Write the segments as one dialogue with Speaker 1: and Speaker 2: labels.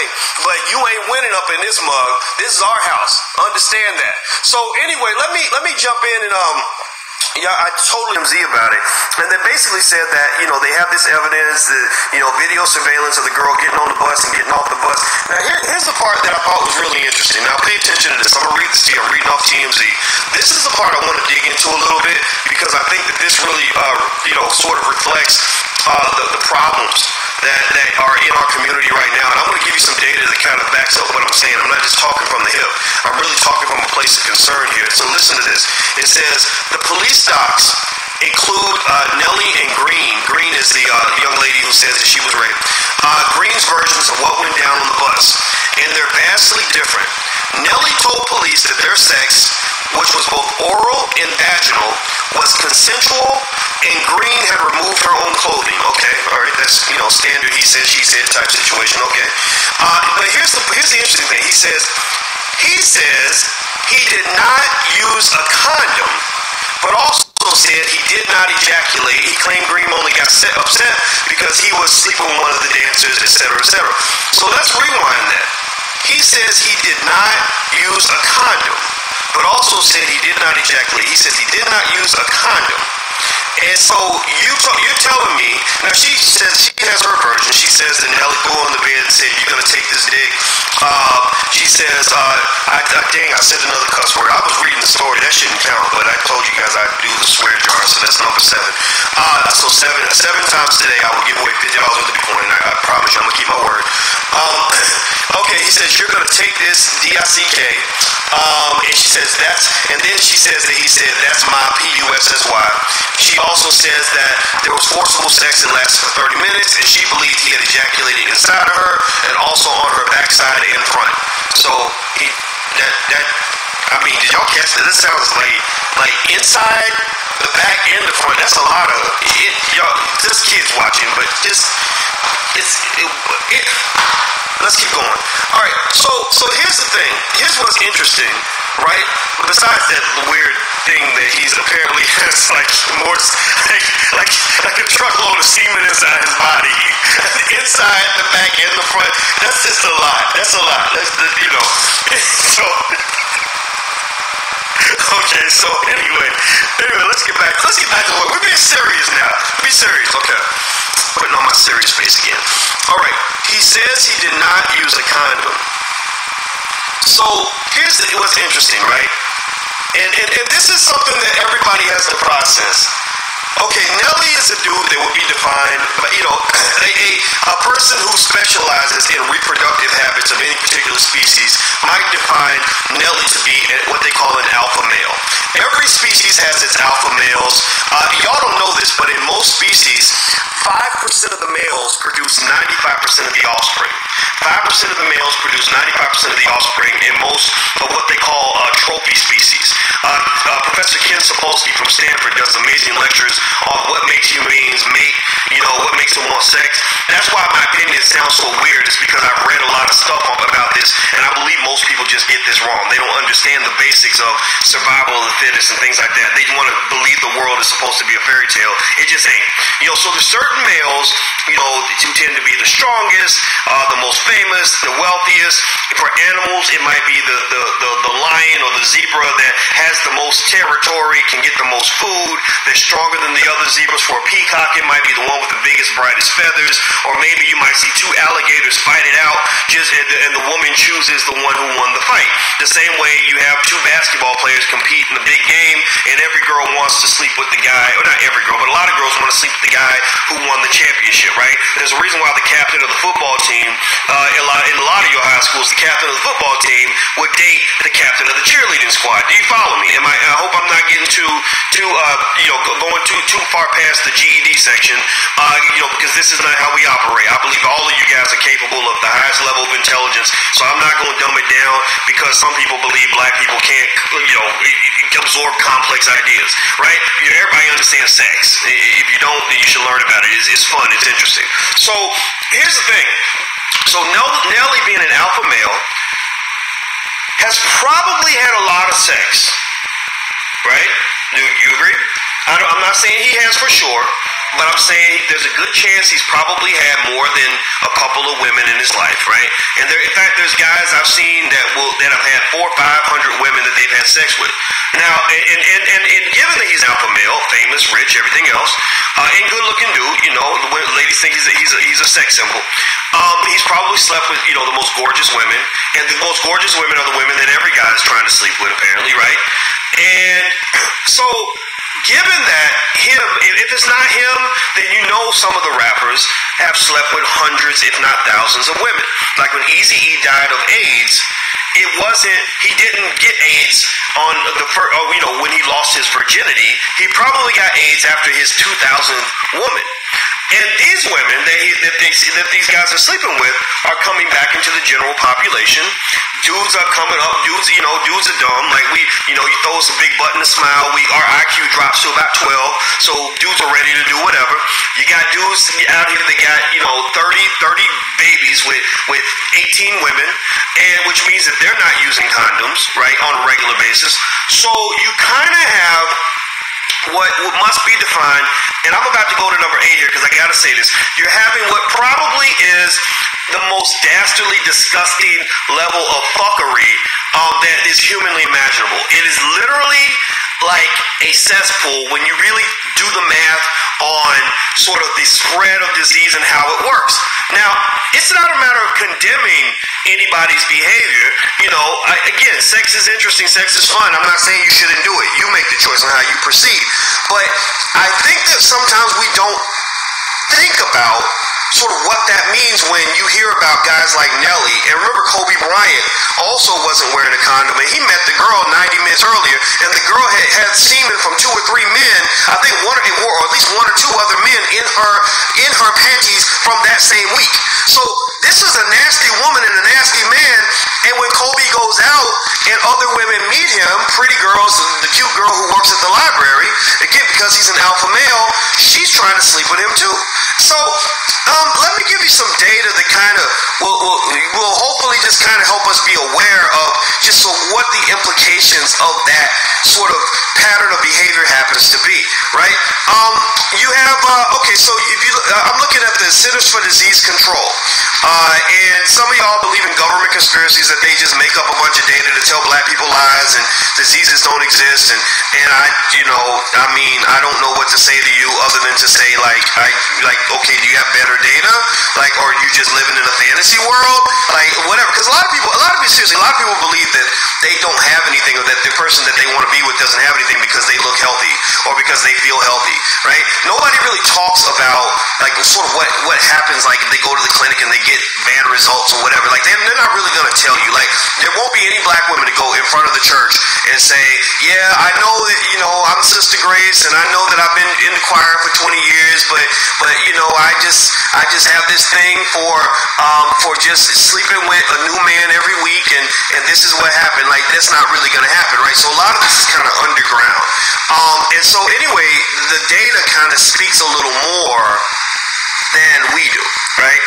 Speaker 1: okay, but you ain't winning up in this mug. This is our house. Understand that. So anyway, let me jump in and yeah, I told MZ about it, and they basically said that, you know, they have this evidence, that, you know, video surveillance of the girl getting on the bus and getting off the bus. Now, here's the part that I thought was really interesting. Now, pay attention to this. I'm going to read this to you. I'm reading off TMZ. This is the part I want to dig into a little bit, because I think that this really, you know, sort of reflects the problems that are in our community right now. And I'm going to give you some data that kind of backs up what I'm saying. I'm not just talking from the hip. I'm really talking from a place of concern here. So listen to this. It says the police docs include Nelly and Green. Green is the young lady who says that she was raped. Green's versions of what went down on the bus, and they're vastly different. Nelly told police that their sex, which was both oral and vaginal, was consensual, and Green had removed her own clothing. Okay, all right, that's, you know, standard he said, she said type situation. Okay, but here's the interesting thing. He says he did not use a condom, but also said he did not ejaculate. He claimed Green only got upset because he was sleeping with one of the dancers, etc., etc. So let's rewind that. He says he did not use a condom, but also said he did not ejaculate. He says he did not use a condom. And so you're telling me, now she says she has her version. She says that Nelly threw on the bed and said, "You're going to take this dick." She says, dang, I said another cuss word. I was reading the story. That shouldn't count, but I told you guys I'd do the swear jar, so that's number 7. So seven times today I will give away $50 worth of Bitcoin. I promise you I'm going to keep my word. Okay, he says, "You're going to take this DICK." And she says and then she says that he said, "That's my PUSSY." She also says that there was forcible sex that lasted for 30 minutes, and she believed he had ejaculated inside of her and also on her backside and front. So I mean, did y'all catch that? This sounds like inside, the back, and the front. That's a lot of it. Y'all, just kids watching, but just let's keep going. All right. So here's the thing. Here's what's interesting, right? Besides that weird thing that he's apparently has like more like a truckload of semen inside his body, inside, the back, and the front. That's just a lot. That's a lot. That's you know. So. Okay, so anyway, let's get back to what we're being serious now. Be serious, okay. Putting on my serious face again. Alright, he says he did not use a condom. So here's what's interesting, right? And this is something that everybody has to process. Okay, Nelly is a dude that would be defined, you know, a person who specializes in reproductive habits of any particular species might define Nelly to be what they call an alpha male. Every species has its alpha males. Y'all don't know this, but in most species, 5% of the males produce 95% of the offspring. 5% of the males produce 95% of the offspring in most of what they call trophy species. Professor Ken Sapolsky from Stanford does amazing lectures on what makes human beings mate, you know, what makes them want sex. That's why my opinion sounds so weird, is because I've read a lot of stuff about this, and I believe most people just get this wrong. They don't understand the basics of survival of the fittest and things like that. They want to believe the world is supposed to be a fairy tale. It just ain't. You know, so there's certain males, you know, who tend to be the strongest, the most famous, the wealthiest. For animals, it might be the lion or the zebra that has the most territory, can get the most food, they're stronger than the other zebras. For a peacock, it might be the one with the biggest, brightest feathers, or maybe you might see 2 alligators fight it out, and the woman chooses the one who won the fight. The same way you have 2 basketball players compete in the big game, and every girl wants to sleep with the guy, or not every girl, but a lot of girls want to sleep with the guy who won the championship, right? There's a reason why the captain of the football team, in a lot of your high schools, the captain of the football team would date the captain of the cheerleading squad. Do you follow me? I hope I'm not getting going too far past the GED section, because this is not how we operate. I believe all of you guys are capable of the highest level of intelligence, so I'm not going to dumb it down because some people believe black people can't, absorb complex ideas, right? Everybody understands sex. If you don't, then you should learn about it. It's fun. It's interesting. So here's the thing. So Nelly, being an alpha male, has probably had a lot of sex, right? Do you agree? I'm not saying he has for sure, but I'm saying there's a good chance he's probably had more than a couple of women in his life, right? And in fact, there's guys I've seen that have had 400 or 500 women that they've had sex with. Now, and given that he's alpha male, famous, rich, everything else, and good looking dude, you know, the ladies think he's a sex symbol. He's probably slept with, you know, the most gorgeous women, and the most gorgeous women are the women that every guy is trying to sleep with, apparently, right? And so, given that if it's not him, then you know some of the rappers have slept with hundreds, if not thousands, of women. Like when Eazy-E died of AIDS, he didn't get AIDS on the first, when he lost his virginity. He probably got AIDS after his 2000th woman. And these women that these guys are sleeping with are coming back into the general population. Dudes are coming up. Dudes are dumb. Like you throw us a big button to smile. Our IQ drops to about 12. So dudes are ready to do whatever. You got dudes out here that got 30 babies with 18 women, and which means that they're not using condoms, right, on a regular basis. So you kind of have what must be defined, and I'm about to go to number 8 here because I gotta say this. You're having what probably is the most dastardly, disgusting level of fuckery that is humanly imaginable. It is literally like a cesspool when you really do the math on sort of the spread of disease and how it works. Now, it's not a matter of condemning anybody's behavior. Again, sex is interesting, sex is fun. I'm not saying you shouldn't do it. You make the choice on how you proceed. But I think that sometimes we don't think about sort of what that means when you hear about guys like Nelly. And remember, Kobe Bryant also wasn't wearing a condom, and he met the girl 90 minutes earlier, and the girl had semen from 2 or 3 men, I think or at least 1 or 2 other men in her panties from that same week. So this is a nasty woman and a nasty man, and when Kobe goes out and other women meet him, pretty girls, the cute girl who works at the library, again, because he's an alpha male, she's trying to sleep with him too. So let me give you some data that kind of will hopefully just kind of help us be aware of just what the implications of that sort of pattern of behavior happens to be, right? You have, so if you, I'm looking at the Centers for Disease Control, and some of y'all believe in government conspiracies that they just make up a bunch of data to tell black people lies and diseases don't exist, and I don't know what to say to you other than to say okay, do you have better data? Like, or are you just living in a fantasy world? Like, whatever. Because a lot of people believe that they don't have anything, or that the person that they want to be with doesn't have anything because they look healthy or because they feel healthy, right? Nobody really talks about like sort of what happens like if they go to the clinic and they get bad results or whatever. Like they're not really going to tell you. Like there won't be any black women to go in front of the church and say, yeah, I know that I'm Sister Grace and I know that I've been in the choir for 20 years, but I just have this thing for just sleeping with a new man every week, and this is what happened. Like that's not really going to happen, right? So a lot of this is kind of underground. And so anyway, the data kind of speaks a little more than we do, right?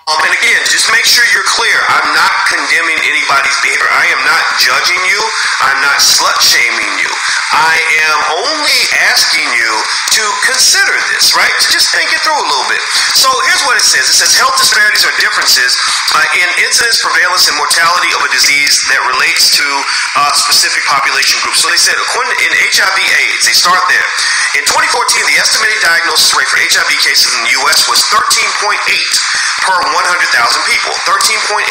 Speaker 1: And again, just make sure you're clear. I'm not condemning anybody's behavior. I am not judging you. I'm not slut-shaming you. I am only asking you to consider this, right? To just think it through a little bit. So here's what it says. It says health disparities are differences in incidence, prevalence, and mortality of a disease that relates to specific population groups. So they said, according to in HIV/AIDS, they start there. In 2014, the estimated diagnosis rate for HIV cases in the U.S. was 13.8 per 100,000 people. 13.8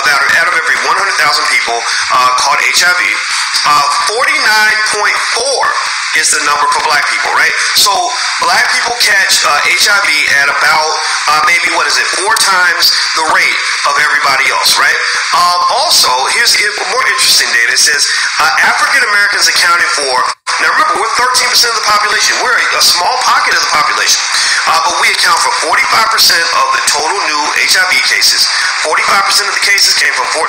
Speaker 1: out of every 100,000 people caught HIV. 49.4 is the number for black people, right? So black people catch HIV at about maybe 4 times the rate of everybody else, right? Also, here's more interesting data. It says African Americans accounted for, now remember, we're 13% of the population. We're a small pocket of the population, but we account for 45% of the total new HIV cases. 45% of the cases came from 13%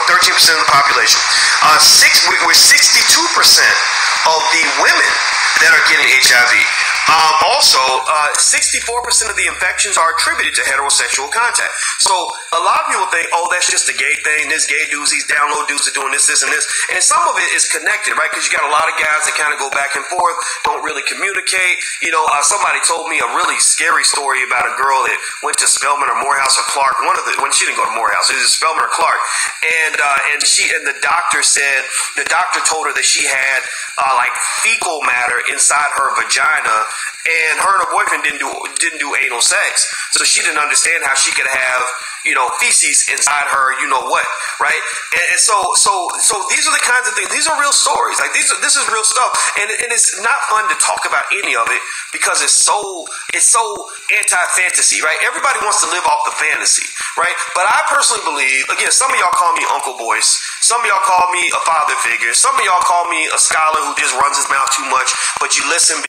Speaker 1: of the population. We're 62% of the women that are getting HIV Also, 64% of the infections are attributed to heterosexual contact. So a lot of people think, oh, that's just a gay thing. This gay dudes, these download dudes are doing this, and this. And some of it is connected, right? Because you got a lot of guys that kind of go back and forth, don't really communicate. You know, somebody told me a really scary story about a girl that went to Spelman or Morehouse or Clark. When she didn't go to Morehouse, it was Spelman or Clark. And the doctor told her that she had like fecal matter inside her vagina, and her and her boyfriend didn't do anal sex, so she didn't understand how she could have, you know, feces inside her, you know what, right? And so these are the kinds of things. These are real stories. Like this is real stuff, and it's not fun to talk about any of it because it's so anti-fantasy, right? Everybody wants to live off the fantasy, right? But I personally believe, again, some of y'all call me Uncle Boyce, some of y'all call me a father figure, some of y'all call me a scholar who just runs his mouth too much, but you listen.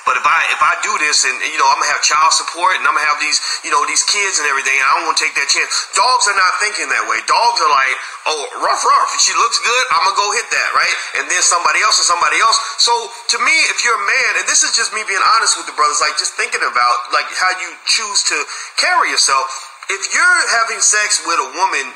Speaker 1: But if I do this, and you know, I'm gonna have child support, and I'm gonna have these, you know, these kids and everything, and I don't want to take that chance. Dogs are not thinking that way. Dogs are like, oh, rough. If she looks good, I'm gonna go hit that, right? And then somebody else. So to me, if you're a man, and this is just me being honest with the brothers, like just thinking about like how you choose to carry yourself. If you're having sex with a woman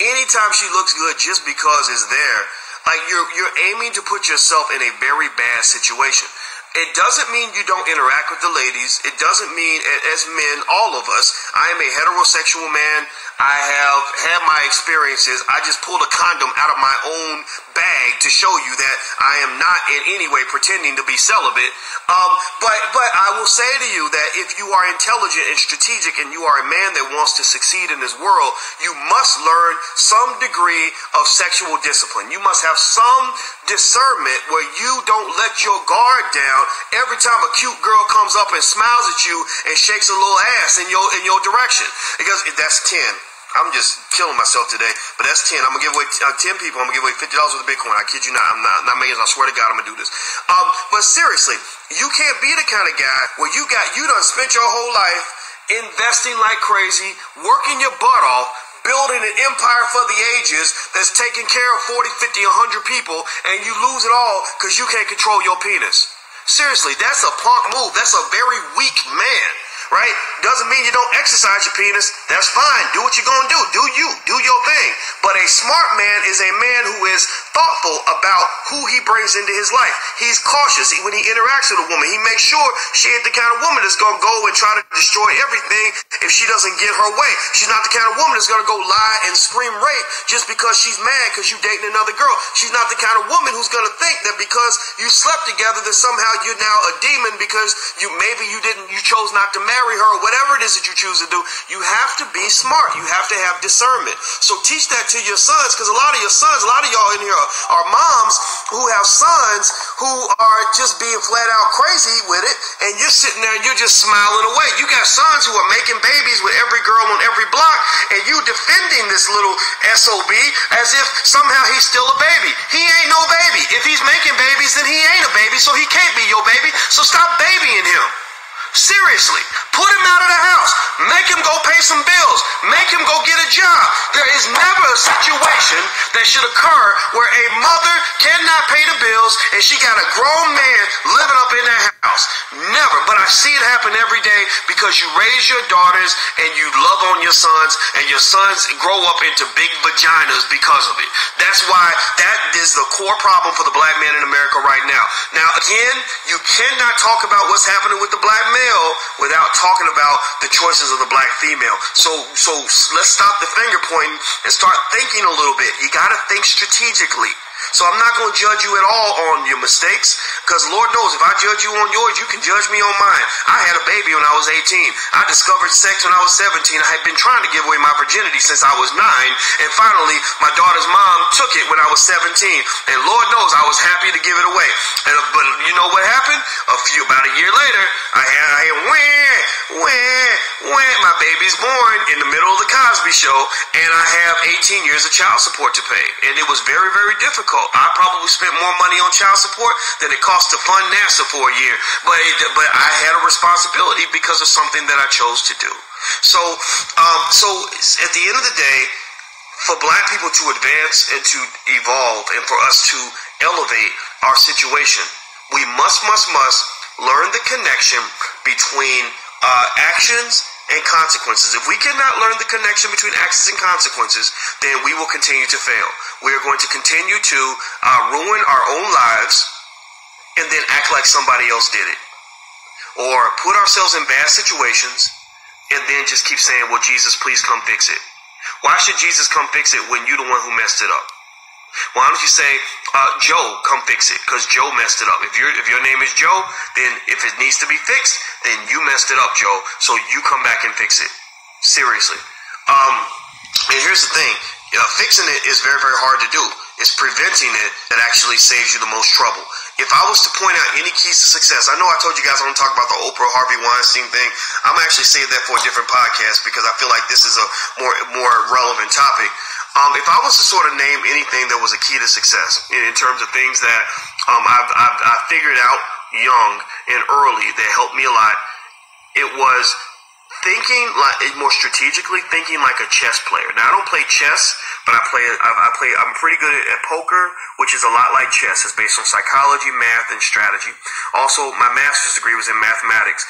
Speaker 1: anytime she looks good just because it's there, like you're aiming to put yourself in a very bad situation. It doesn't mean you don't interact with the ladies. It doesn't mean, as men, all of us, I am a heterosexual man. I have had my experiences. I just pulled a condom out of my own bag to show you that I am not in any way pretending to be celibate. But I will say to you that if you are intelligent and strategic and you are a man that wants to succeed in this world, you must learn some degree of sexual discipline. You must have some discernment where you don't let your guard down every time a cute girl comes up and smiles at you and shakes a little ass in your direction. Because that's 10. I'm just killing myself today, but that's 10. I'm gonna give away 10 people. I'm gonna give away $50 worth of Bitcoin. I kid you not. I'm not making. I swear to God, I'm gonna do this. But seriously, you can't be the kind of guy where you done spent your whole life investing like crazy, working your butt off, building an empire for the ages that's taking care of 40, 50, 100 people, and you lose it all because you can't control your penis. Seriously, that's a punk move. That's a very weak man, right? Doesn't mean you don't exercise your penis. That's fine. Do what you're going to do. Do you. Do your thing. But a smart man is a man who is thoughtful about who he brings into his life. He's cautious. When he interacts with a woman, he makes sure she ain't the kind of woman that's going to go and try to destroy everything if she doesn't get her way. She's not the kind of woman that's going to go lie and scream rape just because she's mad because you dating another girl. She's not the kind of woman who's going to think that because you slept together that somehow you're now a demon because you chose not to marry her or whatever it is that you choose to do. You have to be smart. You have to have discernment. So teach that to your sons, because a lot of y'all in here are moms who have sons who are just being flat out crazy with it, and you're sitting there and you're just smiling away. You got sons who are making babies with every girl on every block, and you defending this little SOB as if somehow he's still a baby. He ain't no baby. If he's making babies, then he ain't a baby, so he can't be your baby. So stop babying him. Seriously, put him out of the house. Make him go pay some bills. Make him go get a job. There is never a situation that should occur where a mother cannot pay the bills and she got a grown man living up in that house. Never. But I see it happen every day because you raise your daughters and you love on your sons, and your sons grow up into big vaginas because of it. That's why that is the core problem for the black man in America right now. Now, again, you cannot talk about what's happening with the black male without talking about the choices of the black female. So let's stop the finger pointing and start thinking a little bit. You got to think strategically. So I'm not going to judge you at all on your mistakes, because Lord knows if I judge you on yours, you can judge me on mine. I had a baby when I was 18. I discovered sex when I was 17. I had been trying to give away my virginity since I was 9. And finally, my daughter's mom took it when I was 17. And Lord knows I was happy to give it away. But you know what happened? About a year later, I had my baby's born in the middle of the Cosby Show, and I have 18 years of child support to pay. And it was very, very difficult. I probably spent more money on child support than it cost to fund NASA for a year. But I had a responsibility because of something that I chose to do. So at the end of the day, for black people to advance and to evolve and for us to elevate our situation. We must learn the connection between actions and consequences. If we cannot learn the connection between actions and consequences, then we will continue to fail. We are going to continue to ruin our own lives and then act like somebody else did it. Or put ourselves in bad situations and then just keep saying, well, Jesus, please come fix it. Why should Jesus come fix it when you're the one who messed it up? Why don't you say, Joe, come fix it, because Joe messed it up. If your name is Joe, then if it needs to be fixed, then you messed it up, Joe. So you come back and fix it. Seriously. And here's the thing. Fixing it is very, very hard to do. It's preventing it that actually saves you the most trouble. If I was to point out any keys to success, I know I told you guys I don't talk about the Oprah Harvey Weinstein thing. I'm actually save that for a different podcast because I feel like this is a more relevant topic. If I was to sort of name anything that was a key to success in terms of things that I figured out young and early that helped me a lot, it was thinking more strategically, thinking like a chess player. Now I don't play chess, but I'm pretty good at poker, which is a lot like chess. It's based on psychology, math, and strategy. Also, my master's degree was in mathematics.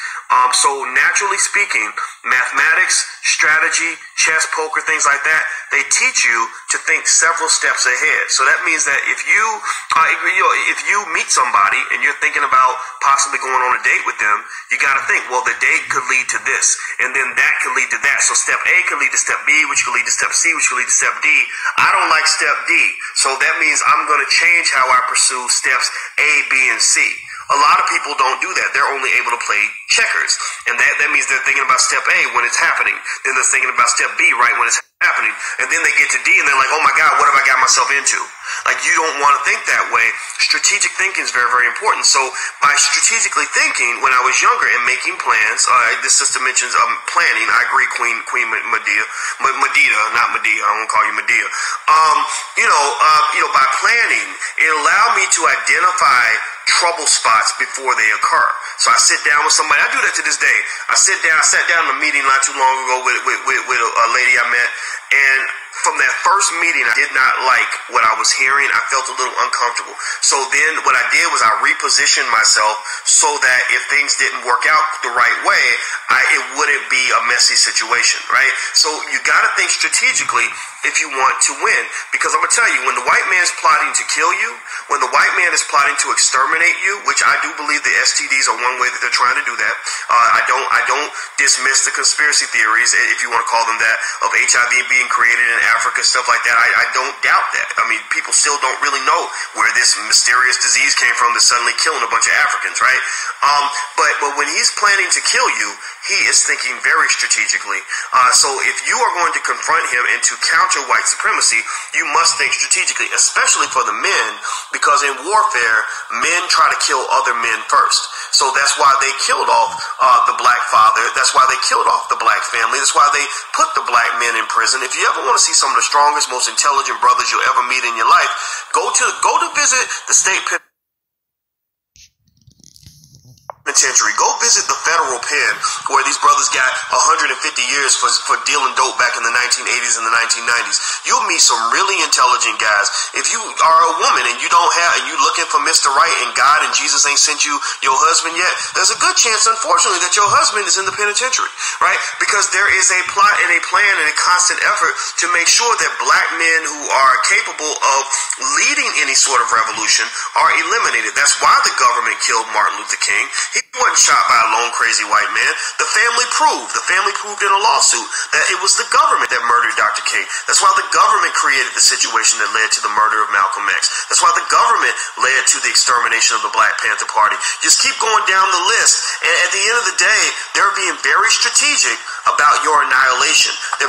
Speaker 1: So naturally speaking, mathematics, strategy, chess, poker, things like that, they teach you to think several steps ahead. So that means that if you meet somebody and you're thinking about possibly going on a date with them, you got to think, well, the date could lead to this, and then that could lead to that. So step A could lead to step B, which could lead to step C, which could lead to step D. I don't like step D, so that means I'm going to change how I pursue steps A, B, and C. A lot of people don't do that. They're only able to play checkers. And that means they're thinking about step A when it's happening. Then they're thinking about step B right when it's happening. And then they get to D and they're like, oh my God, what have I got myself into? Like, you don't want to think that way. Strategic thinking is very, very important. So by strategically thinking, when I was younger and making plans, this sister mentions planning. I agree, Queen Medea, not Medea. I won't call you Medea. By planning, it allowed me to identify trouble spots before they occur. So I sit down with somebody. I do that to this day. I sat down in a meeting not too long ago with a lady I met, and from that first meeting, I did not like what I was hearing. I felt a little uncomfortable. So then what I did was I repositioned myself so that if things didn't work out the right way, it wouldn't be a messy situation, right? So you got to think strategically if you want to win. Because I'm going to tell you, when the white man's plotting to kill you, when the white man is plotting to exterminate you, which I do believe the STDs are one way that they're trying to do that. I don't dismiss the conspiracy theories, if you want to call them that, of HIV being created in Africa, stuff like that. I don't doubt that. I mean, people still don't really know where this mysterious disease came from that's suddenly killing a bunch of Africans, right? But when he's planning to kill you, he is thinking very strategically. So if you are going to confront him and to counter white supremacy, you must think strategically, especially for the men, because in warfare, men try to kill other men first. So that's why they killed off the black father. That's why they killed off the black family. That's why they put the black men in prison. If you ever want to see some of the strongest, most intelligent brothers you'll ever meet in your life, go to visit the state penitentiary. Go visit the federal pen where these brothers got 150 years for dealing dope back in the 1980s and the 1990s. You'll meet some really intelligent guys. If you are a woman and you looking for Mr. Right and God and Jesus ain't sent you your husband yet, there's a good chance, unfortunately, that your husband is in the penitentiary, right? Because there is a plot and a plan and a constant effort to make sure that black men who are capable of leading any sort of revolution are eliminated. That's why the government killed Martin Luther King. He wasn't shot by a lone crazy white man. The family proved in a lawsuit that it was the government that murdered Dr. King. That's why the government created the situation that led to the murder of Malcolm X. That's why the government led to the extermination of the Black Panther Party. Just keep going down the list. And at the end of the day, they're being very strategic about your annihilation. They're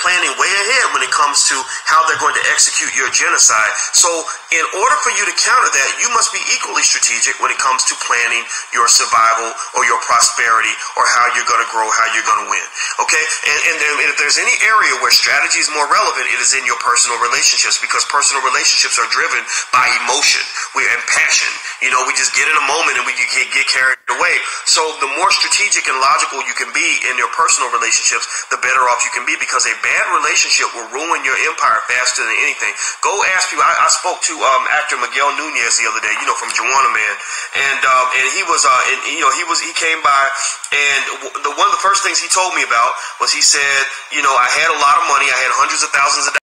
Speaker 1: planning way ahead when it comes to how they're going to execute your genocide. So in order for you to counter that, you must be equally strategic when it comes to planning your survival or your prosperity or how you're going to grow, how you're going to win. Okay? And then if there's any area where strategy is more relevant, it is in your personal relationships, because personal relationships are driven by emotion and passion. We just get in a moment and we get carried away. So the more strategic and logical you can be in your personal personal relationships, the better off you can be, because a bad relationship will ruin your empire faster than anything. Go ask people. I spoke to actor Miguel Nunez the other day, from Juana Man, and he was he came by, and one of the first things he told me about was, he said, I had a lot of money, I had hundreds of thousands of